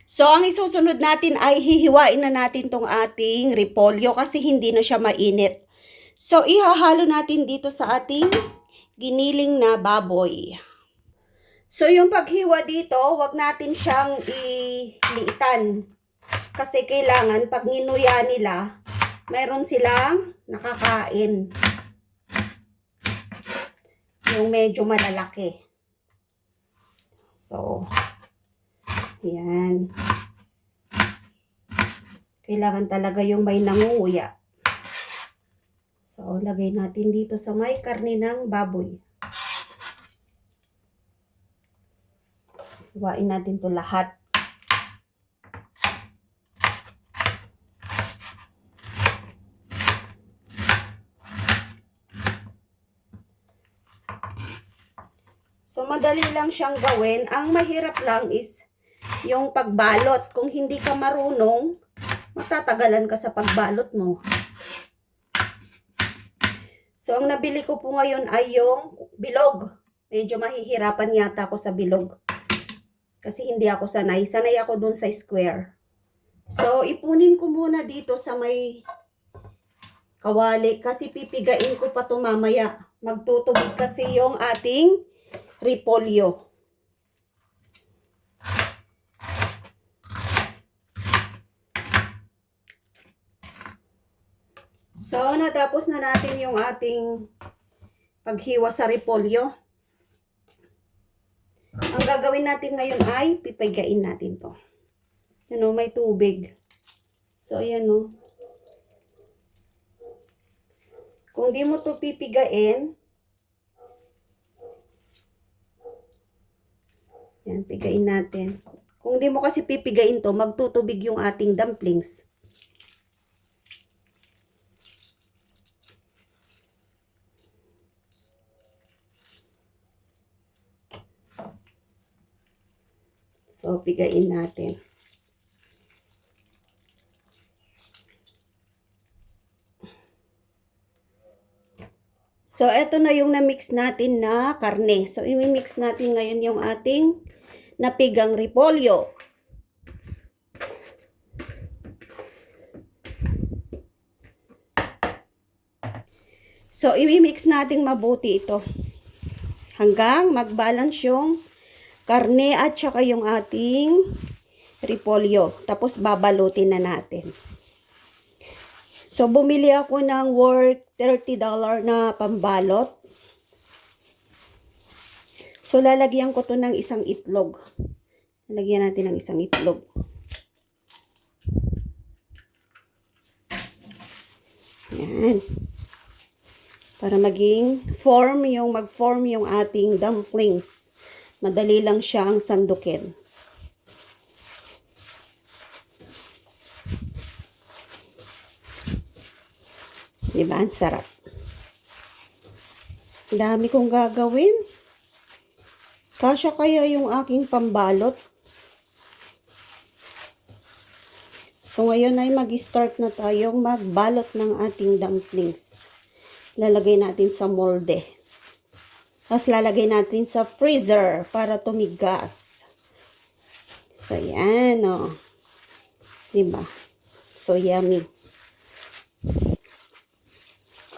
So, ang isusunod natin ay hihiwain na natin tong ating repolyo kasi hindi na siya mainit. So, ihahalo natin dito sa ating giniling na baboy. So, yung paghiwa dito, wag natin siyang iliitan. Kasi kailangan, pag nginuya nila, mayroon silang nakakain. Yung medyo malalaki. So, yan. Kailangan talaga yung may nangunguya. So, lagay natin dito sa may karne ng baboy. Hiwain natin to lahat. So, madali lang siyang gawin. Ang mahirap lang is yung pagbalot. Kung hindi ka marunong, matatagalan ka sa pagbalot mo. So, ang nabili ko po ngayon ay yung bilog. Medyo mahihirapan yata ako sa bilog. Kasi hindi ako sanay. Sanay ako dun sa square. So, ipunin ko muna dito sa may kawali. Kasi pipigain ko pa ito mamaya. Magtutubig kasi yung ating repolyo. So, natapos na natin yung ating paghiwa sa repolyo. Ang gagawin natin ngayon ay pipigain natin to. Yan o, may tubig. So, ayan o. Kung di mo to pipigain, yan, pigain natin. Kung di mo kasi pipigain to, magtutubig yung ating dumplings. So, pigain natin. So, eto na yung na-mix natin na karne. So, i-mix natin ngayon yung ating napigang repolyo. So, i-mix natin mabuti ito. Hanggang mag-balance yung karne at saka yung ating repolyo. Tapos, babalutin na natin. So, bumili ako ng worth $30 na pambalot. So, lalagyan ko to ng isang itlog. Lalagyan natin ng isang itlog. Yan. Para maging mag-form yung ating dumplings. Madali lang siyang sandukin. Diba? Ang sarap. Ang dami kong gagawin. Kasya kaya yung aking pambalot. So, ngayon ay mag-start na tayong magbalot ng ating dumplings. Lalagay natin sa molde. Tapos, lalagay natin sa freezer para tumigas. So, yan, o. Diba? So, yummy.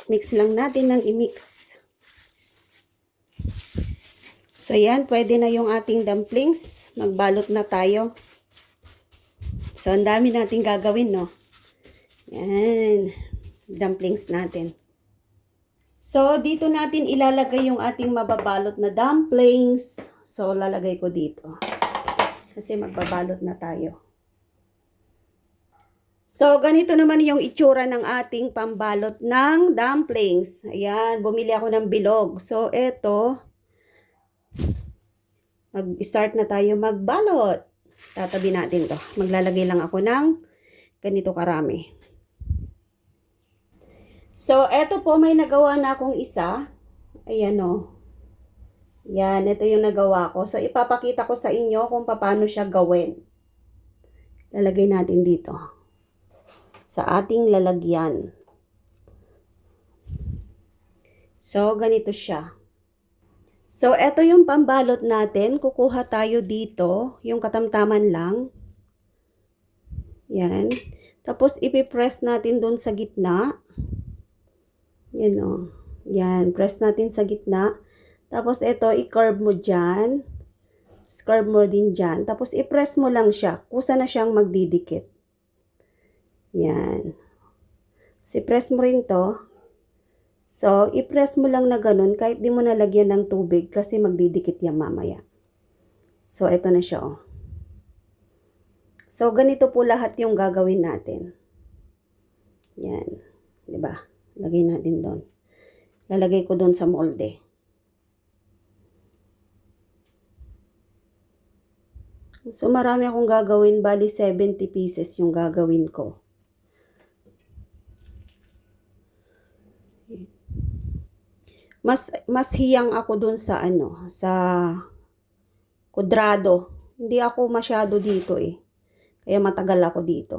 Mix lang natin ng i-mix. So, yan. Pwede na yung ating dumplings. Magbalot na tayo. So, ang dami natin gagawin, no? Yan. Dumplings natin. So, dito natin ilalagay yung ating mababalot na dumplings. So, lalagay ko dito. Kasi magbabalot na tayo. So, ganito naman yung itsura ng ating pambalot ng dumplings. Ayan, bumili ako ng bilog. So, eto. Mag-start na tayo magbalot. Tatabi natin to. Maglalagay lang ako ng ganito karami. So, eto po, may nagawa na akong isa. Ayan o. Yan, ito yung nagawa ko. So, ipapakita ko sa inyo kung paano siya gawin. Lalagay natin dito. Sa ating lalagyan. So, ganito siya. So, eto yung pambalot natin. Kukuha tayo dito, yung katamtaman lang. Yan. Tapos, ipipress natin doon sa gitna. Yan o. Yan. Press natin sa gitna. Tapos, ito, i-curve mo dyan. Curve mo din dyan. Tapos, i-press mo lang siya. Kusa na siyang magdidikit. Yan. So, press mo rin to. So, i-press mo lang na ganun kahit di mo nalagyan ng tubig kasi magdidikit yan mamaya. So, ito na siya, oh. So, ganito po lahat yung gagawin natin. Yan. Diba? Lagay natin doon. Lalagay ko doon sa molde. So, marami akong gagawin. Bali, 70 pieces yung gagawin ko. Mas hiyang ako doon sa sa kudrado. Hindi ako masyado dito eh. Kaya matagal ako dito.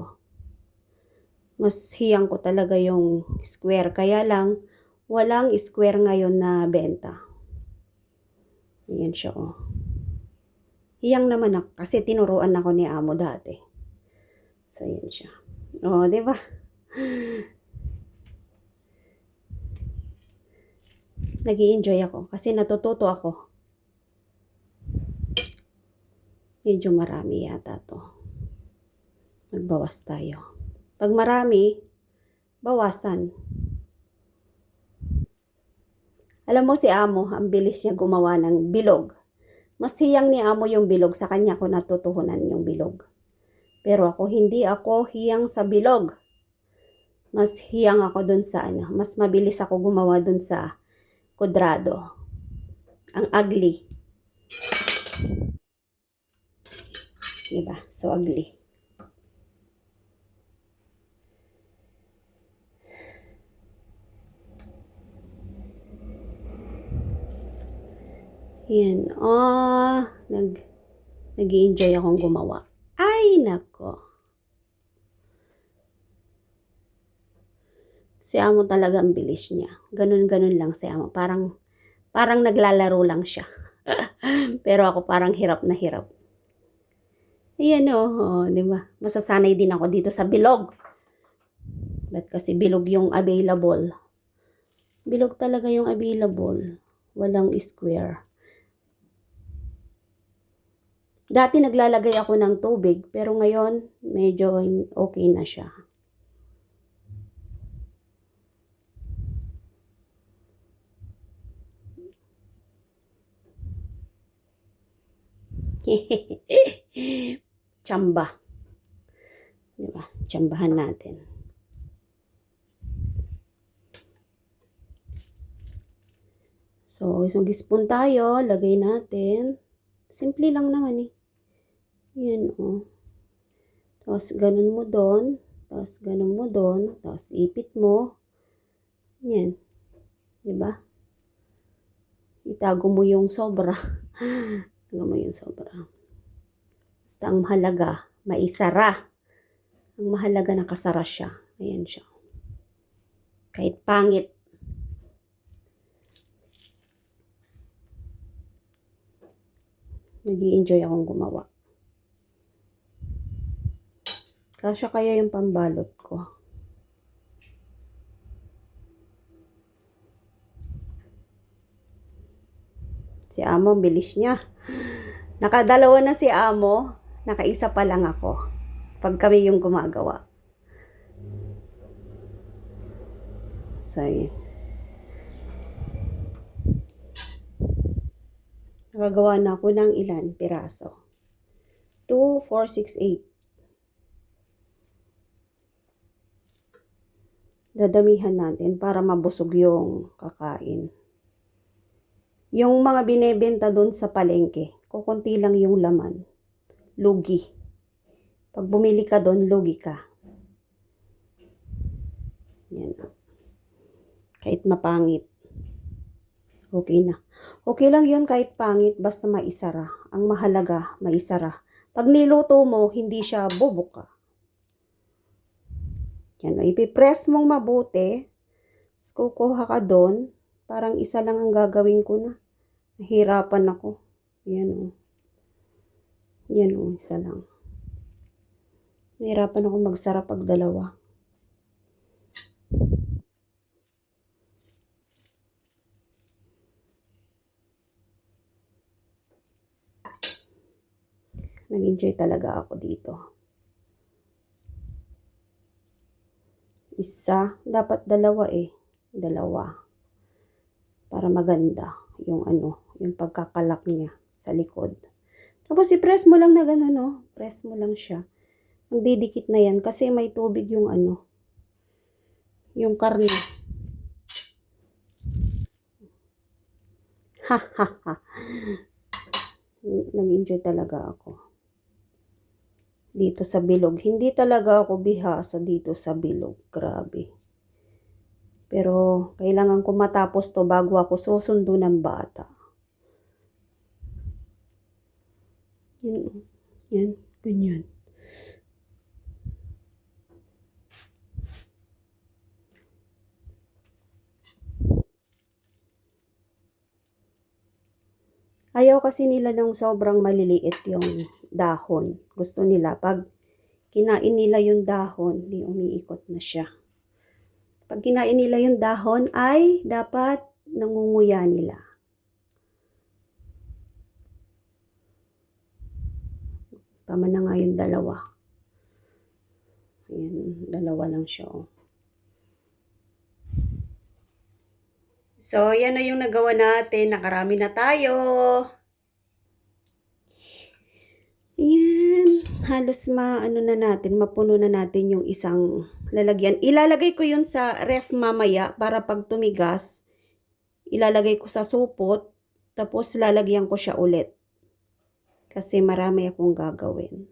Mas hiyang ko talaga yung square. Kaya lang, walang square ngayon na benta. Ayan siya, oh. Hiyang naman ako kasi tinuruan ako ni amo dati. So, ayan siya. Oh, di ba? Nag-i-enjoy ako kasi natututo ako. Medyo marami yata to. Magbawas tayo. Pag marami, bawasan. Alam mo si amo, ang bilis niya gumawa ng bilog. Mas hiyang ni amo yung bilog, sa kanya ko natutuhunan yung bilog. Pero ako, hindi ako hiyang sa bilog. Mas hiyang ako dun sa mas mabilis ako gumawa dun sa kudrado. Ang ugly. Diba? So ugly. Yan. Oh, nag-i-enjoy akong gumawa. Ay, nako. Si amo talaga ang bilis niya. Ganun-ganun lang si amo. Parang naglalaro lang siya. Pero ako parang hirap na hirap. Ayan oh, di ba? Masasanay din ako dito sa bilog. Ba't kasi bilog yung available? Bilog talaga yung available. Walang square. Dati naglalagay ako ng tubig, pero ngayon medyo okay na siya. Tsamba. Diba? Tsambahan natin. So, isang spoon tayo, lagay natin. Simple lang naman eh. Yan oh. Tapos, ganun mo doon. Tapos, ganun mo doon. Tapos, ipit mo. Yan. Diba? Itago mo yung sobra. Itago mo yung sobra. Basta ang mahalaga, maisara. Ang mahalaga nakasara siya. Ayan siya. Kahit pangit. Nag-i-enjoy akong gumawa. Kasya kaya yung pambalot ko. Si amo, bilis niya. Nakadalawa na si amo, nakaisa pa lang ako. Pag kami yung gumagawa. So, yun. Nakagawa na ako ng ilan piraso. 2, 4, 6, 8. Dadamihan natin para mabusog yung kakain. Yung mga binebenta doon sa palengke, kukunti lang yung laman. Lugi. Pag bumili ka doon, lugi ka. Yan. Kahit mapangit. Okay na. Okay lang yun kahit pangit, basta maisara. Ang mahalaga, maisara. Pag niluto mo, hindi siya bubuka. Yan, ipipress mong mabuti. Kukuha ka doon. Parang isa lang ang gagawin ko na. Nahirapan ako. Yan o. Yan o, isa lang. Nahirapan ako magsara pag dalawa. Nag-enjoy talaga ako dito. Isa, dapat dalawa eh. Dalawa. Para maganda yung yung pagkakalak niya sa likod. Tapos i-press mo lang na gano'n, no? Press mo lang siya. Magdidikit na yan kasi may tubig yung yung karne. Ha ha ha. Nag-enjoy talaga ako. Dito sa bilog. Hindi talaga ako bihasa dito sa bilog. Grabe. Pero kailangan ko matapos to bago ako susundo ng bata. Yan. Ganyan. Ayaw kasi nila ng sobrang maliliit yung dahon. Gusto nila pag kinain nila yung dahon, di umiikot na siya. Pag kinain nila yung dahon ay dapat nangunguya nila. Tama na nga yung dalawa. Ayan, dalawa lang siya. Oh. So, yan na yung nagawa natin. Nakarami na tayo. Yan. Halos na natin, mapuno na natin yung isang lalagyan. Ilalagay ko yun sa ref mamaya para pag tumigas, ilalagay ko sa supot, tapos lalagyan ko siya ulit. Kasi marami akong gagawin.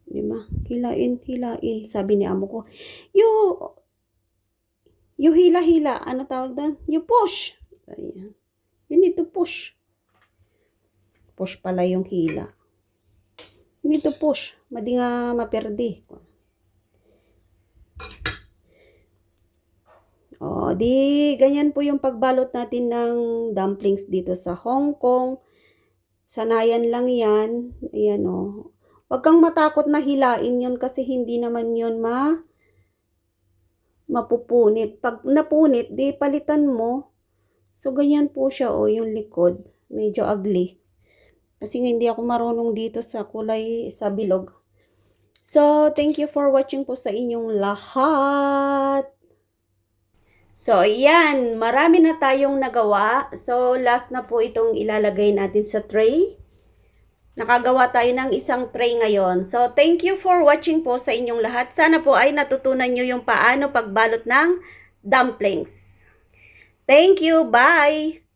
Diba? Hilain. Sabi ni amo ko, you hila. Ano tawag doon? You push. Ayan. You need to push. Push pala yung hila. You need to push. Madi nga maperdi. O, di ganyan po yung pagbalot natin ng dumplings dito sa Hong Kong. Sanayan lang yan. Ayan o. Huwag kang matakot na hilain yun kasi hindi naman yun mapupunit. Pag napunit, di palitan mo. So, ganyan po siya o, yung likod. Medyo ugly. Kasi hindi ako marunong dito sa kulay sa bilog. So, thank you for watching po sa inyong lahat. So, ayan. Marami na tayong nagawa. So, last na po itong ilalagay natin sa tray. Nakagawa tayo ng isang tray ngayon. So, thank you for watching po sa inyong lahat. Sana po ay natutunan nyo yung paano pagbalot ng dumplings. Thank you. Bye!